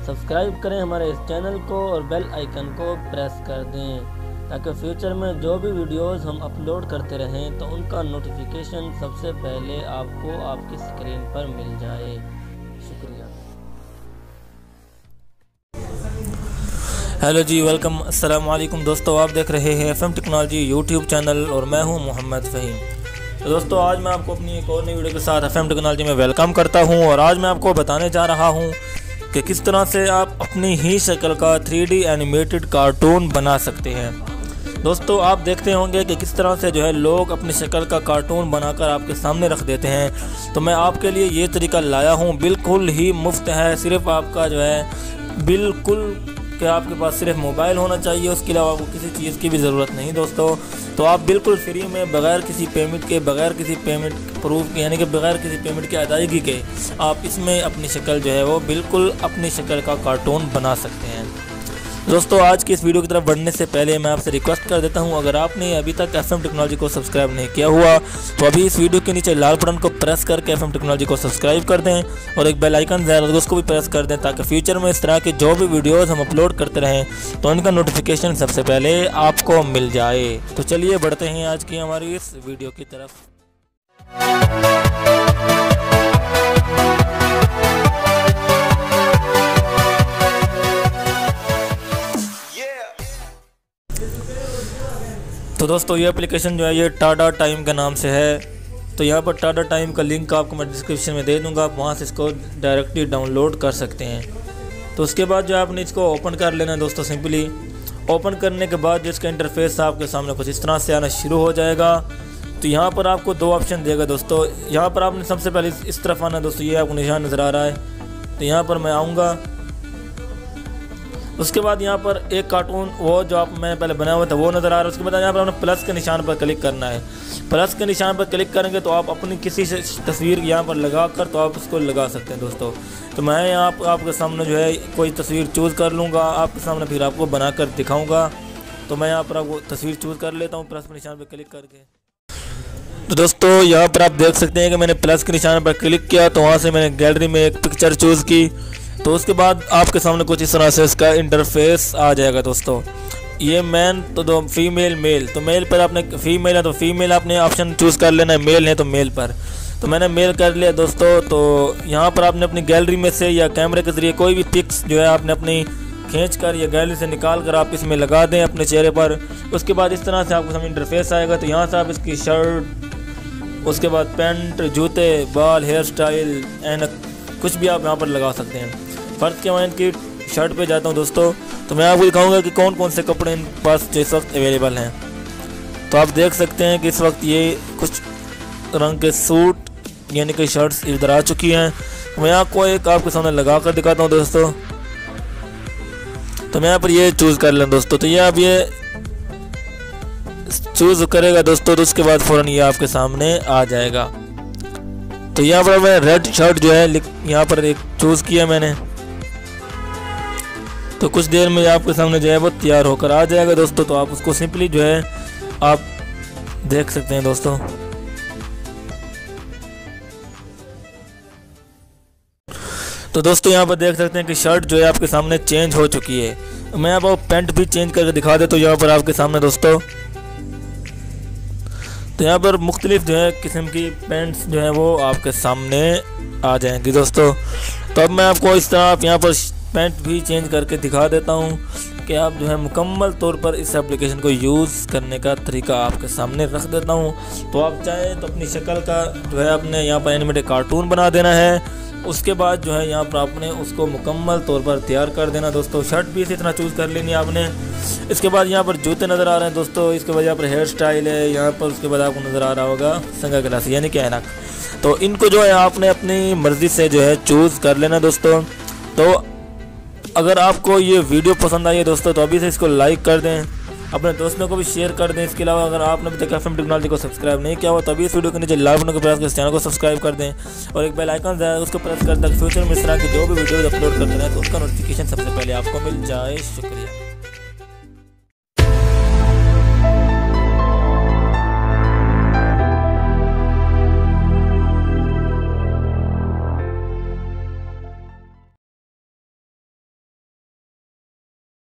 Subscribe करें हमारे इस चैनल को और बेल आइकन को प्रेस कर दें ताकि फ्यूचर में जो भी वीडियोस हम अपलोड करते रहें तो उनका नोटिफिकेशन सबसे पहले आपको आपकी स्क्रीन पर मिल जाए। शुक्रिया। हेलो जी, वेलकम, अस्सलाम वालेकुम दोस्तों। आप देख रहे हैं FM टेक्नोलॉजी यूट्यूब चैनल और मैं हूं मोहम्मद फ़हीम। तो दोस्तों, आज मैं आपको अपनी एक और नई वीडियो के साथ FM टेक्नोलॉजी में वेलकम करता हूं और आज मैं आपको बताने जा रहा हूं कि किस तरह से आप अपनी ही शक्ल का 3D एनिमेटेड कार्टून बना सकते हैं। दोस्तों, आप देखते होंगे कि किस तरह से जो है लोग अपनी शक्ल का कार्टून बनाकर आपके सामने रख देते हैं। तो मैं आपके लिए ये तरीका लाया हूँ, बिल्कुल ही मुफ्त है। सिर्फ आपका जो है बिल्कुल कि आपके पास सिर्फ मोबाइल होना चाहिए, उसके अलावा आपको किसी चीज़ की भी ज़रूरत नहीं दोस्तों। तो आप बिल्कुल फ्री में बगैर किसी पेमेंट के, बगैर किसी पेमेंट प्रूफ के, यानी कि बगैर किसी पेमेंट की अदायगी के आप इसमें अपनी शक्ल जो है वो बिल्कुल अपनी शक्ल का कार्टून बना सकते हैं। दोस्तों, आज की इस वीडियो की तरफ बढ़ने से पहले मैं आपसे रिक्वेस्ट कर देता हूं, अगर आपने अभी तक FM टेक्नोलॉजी को सब्सक्राइब नहीं किया हुआ तो अभी इस वीडियो के नीचे लाल बटन को प्रेस करके FM टेक्नोलॉजी को सब्सक्राइब कर दें और एक बेल आइकन है उसको भी प्रेस कर दें ताकि फ्यूचर में इस तरह के जो भी वीडियोज़ हम अपलोड करते रहें तो उनका नोटिफिकेशन सबसे पहले आपको मिल जाए। तो चलिए बढ़ते हैं आज की हमारी इस वीडियो की तरफ। तो दोस्तों, ये एप्लीकेशन जो है ये टाडा टाइम के नाम से है। तो यहाँ पर टाडा टाइम का लिंक आपको मैं डिस्क्रिप्शन में दे दूँगा, आप वहाँ से इसको डायरेक्टली डाउनलोड कर सकते हैं। तो उसके बाद जो आपने इसको ओपन कर लेना है दोस्तों। सिंपली ओपन करने के बाद जो इसका इंटरफेस आपके सामने कुछ इस तरह से आना शुरू हो जाएगा। तो यहाँ पर आपको दो ऑप्शन देगा दोस्तों। यहाँ पर आपने सबसे पहले इस तरफ आना है दोस्तों, ये आपको निशान नज़र आ रहा है। तो यहाँ पर मैं आऊँगा। उसके बाद यहाँ पर एक कार्टून वो जो आप मैंने पहले बनाया हुआ था वो नज़र आ रहा है। उसके बाद यहाँ पर आपने प्लस के निशान पर क्लिक करना है। प्लस के निशान पर क्लिक करेंगे तो आप अपनी किसी तस्वीर यहाँ पर लगा कर तो आप इसको लगा सकते हैं दोस्तों। तो मैं यहाँ पर आपके सामने जो है कोई तस्वीर चूज़ कर लूँगा, आपके सामने फिर आपको बना कर दिखाऊँगा। तो मैं यहाँ पर आपको तस्वीर चूज़ कर लेता हूँ प्लस के निशान पर क्लिक करके। तो दोस्तों, यहाँ पर आप देख सकते हैं कि मैंने प्लस के निशान पर क्लिक किया तो वहाँ से मैंने गैलरी में एक पिक्चर चूज़ की। तो उसके बाद आपके सामने कुछ इस तरह से इसका इंटरफेस आ जाएगा दोस्तों। ये मैन तो दो फीमेल मेल, तो मेल पर आपने फीमेल है तो फीमेल आपने ऑप्शन चूज़ कर लेना है, मेल है तो मेल पर। तो मैंने मेल कर लिया दोस्तों। तो यहाँ पर आपने अपनी गैलरी में से या कैमरे के ज़रिए कोई भी पिक्स जो है आपने अपनी खींच कर या गैलरी से निकाल कर आप इसमें लगा दें अपने चेहरे पर। उसके बाद इस तरह से आपको सामने इंटरफेस आएगा। तो यहाँ से आप इसकी शर्ट, उसके बाद पैंट, जूते, बाल, हेयर स्टाइल, ऐनक, कुछ भी आप यहाँ पर लगा सकते हैं। फ़र्ज़ के मैं इनकी शर्ट पे जाता हूँ दोस्तों। तो मैं आपको दिखाऊंगा कि कौन कौन से कपड़े इन पास जो इस वक्त अवेलेबल हैं। तो आप देख सकते हैं कि इस वक्त ये कुछ रंग के सूट यानी कि शर्ट्स इधर आ चुकी हैं। मैं आपको एक आपके सामने लगा कर दिखाता हूँ दोस्तों। तो मैं यहाँ पर ये चूज़ कर लें दोस्तों। तो ये आप ये चूज़ करेगा दोस्तों। तो उसके बाद फ़ौरन ये आपके सामने आ जाएगा। तो यहाँ पर मैं रेड शर्ट जो है यहाँ पर एक चूज़ किया मैंने। तो कुछ देर में आपके सामने जो है वो तैयार होकर आ जाएगा दोस्तों। तो आप उसको सिंपली जो है आप देख सकते हैं दोस्तों। तो दोस्तों, यहाँ पर देख सकते हैं कि शर्ट जो है आपके सामने चेंज हो चुकी है। मैं आपको पैंट भी चेंज करके दिखा देता हूँ यहाँ पर आपके सामने दोस्तों। तो यहाँ पर मुख्तलिफ जो है किस्म की पैंट्स जो है वो आपके सामने आ जाएंगी दोस्तों। तो अब मैं आपको इस तरह आप यहाँ पर पैंट भी चेंज करके दिखा देता हूँ कि आप जो है मुकम्मल तौर पर इस एप्लीकेशन को यूज़ करने का तरीका आपके सामने रख देता हूँ। तो आप चाहें तो अपनी शक्ल का जो है अपने यहाँ पर एनिमेटेड कार्टून बना देना है। उसके बाद जो है यहाँ पर आपने उसको मुकम्मल तौर पर तैयार कर देना दोस्तों। शर्ट भी इसी तरह चूज़ कर लेनी है आपने। इसके बाद यहाँ पर जूते नज़र आ रहे हैं दोस्तों। इसके बाद यहाँ पर हेयर स्टाइल है यहाँ पर। उसके बाद आपको नज़र आ रहा होगा संगा ग्लास यानी कि ऐनक। तो इनको जो है आपने अपनी मर्ज़ी से जो है चूज़ कर लेना दोस्तों। तो अगर आपको ये वीडियो पसंद आई है दोस्तों तो अभी से इसको लाइक कर दें, अपने दोस्तों को भी शेयर कर दें। इसके अलावा अगर आपने अभी तक FM टेक्नोलॉजी को सब्सक्राइब नहीं किया हो तो अभी इस वीडियो के नीचे लाल बटन को प्रेस कर इस चैनल को सब्सक्राइब कर दें और एक बेल आइकन है उसको प्रेस कर दें फ्यूचर में इस तरह की जो भी वीडियोज़ अपलोड करते हैं तो उसका नोटिफिकेशन सबसे पहले आपको मिल जाए। शुक्रिया।